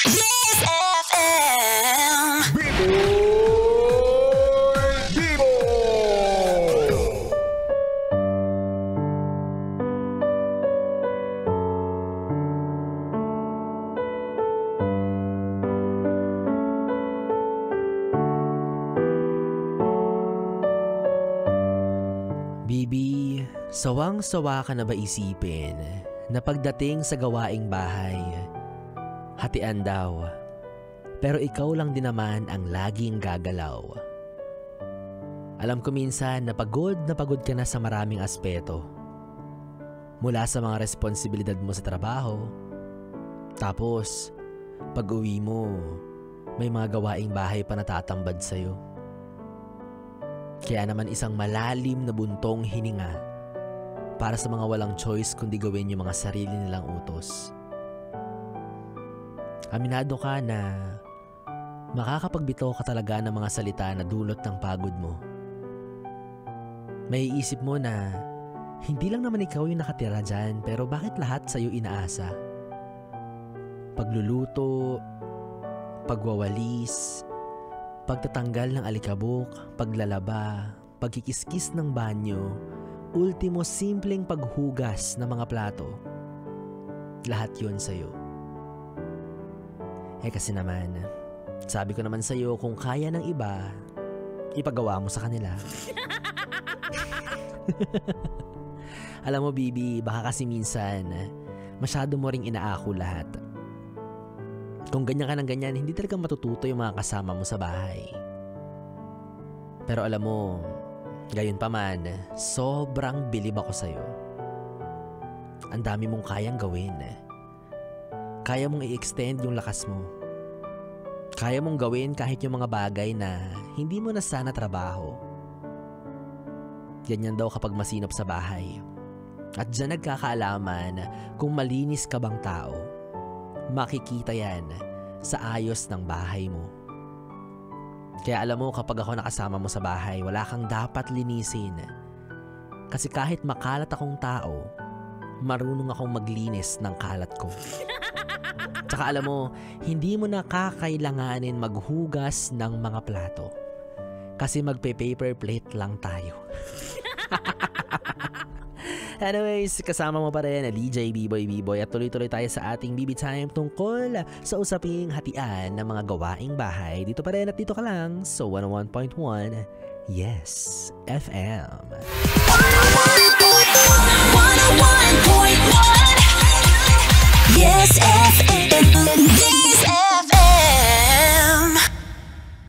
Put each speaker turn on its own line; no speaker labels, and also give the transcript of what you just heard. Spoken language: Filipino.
Yes FM.
Bibi, sawang-sawa ka na ba isipin na pagdating sa gawaing bahay, hatian daw, pero ikaw lang din naman ang laging gagalaw. Alam ko minsan na pagod ka na sa maraming aspeto. Mula sa mga responsibilidad mo sa trabaho, tapos pag uwi mo, may mga gawaing bahay pa natatambad sa'yo. Kaya naman isang malalim na buntong hininga para sa mga walang choice kundi gawin yung mga sarili nilang utos. Aminado ka na makakapagbitaw ka talaga ng mga salita na dulot ng pagod mo. May iisip mo na hindi lang naman ikaw yung nakatira dyan, pero bakit lahat sa'yo inaasa? Pagluluto, pagwawalis, pagtatanggal ng alikabok, paglalaba, pagkikiskis ng banyo, ultimo simpleng paghugas ng mga plato. Lahat yun sa'yo. Kasi naman, sabi ko naman sa'yo, kung kaya ng iba, ipagawa mo sa kanila. Alam mo, Bibi, baka kasi minsan, masyado mo ring inaako lahat. Kung ganyan ka ng ganyan, hindi talaga matututo yung mga kasama mo sa bahay. Pero alam mo, gayon pa man, sobrang bilib ako sa'yo. Ang dami mong kayang gawin. Kaya mong i-extend yung lakas mo. Kaya mong gawin kahit yung mga bagay na hindi mo na sana trabaho. Ganyan daw kapag masinop sa bahay. At dyan nagkakaalaman kung malinis ka bang tao. Makikita yan sa ayos ng bahay mo. Kaya alam mo, kapag ako nakasama mo sa bahay, wala kang dapat linisin. Kasi kahit makalat akong tao, marunong akong maglinis ng kalat ko. Tsaka alam mo, hindi mo na kakailanganin maghugas ng mga plato. Kasi magpe-paper plate lang tayo. Anyways, kasama mo pa rin DJ B-Boy at tuloy-tuloy tayo sa ating BB Time tungkol sa usaping hatian ng mga gawaing bahay. Dito pa rin at dito ka lang sa 101.1 Yes FM.
101.1 Yes FM.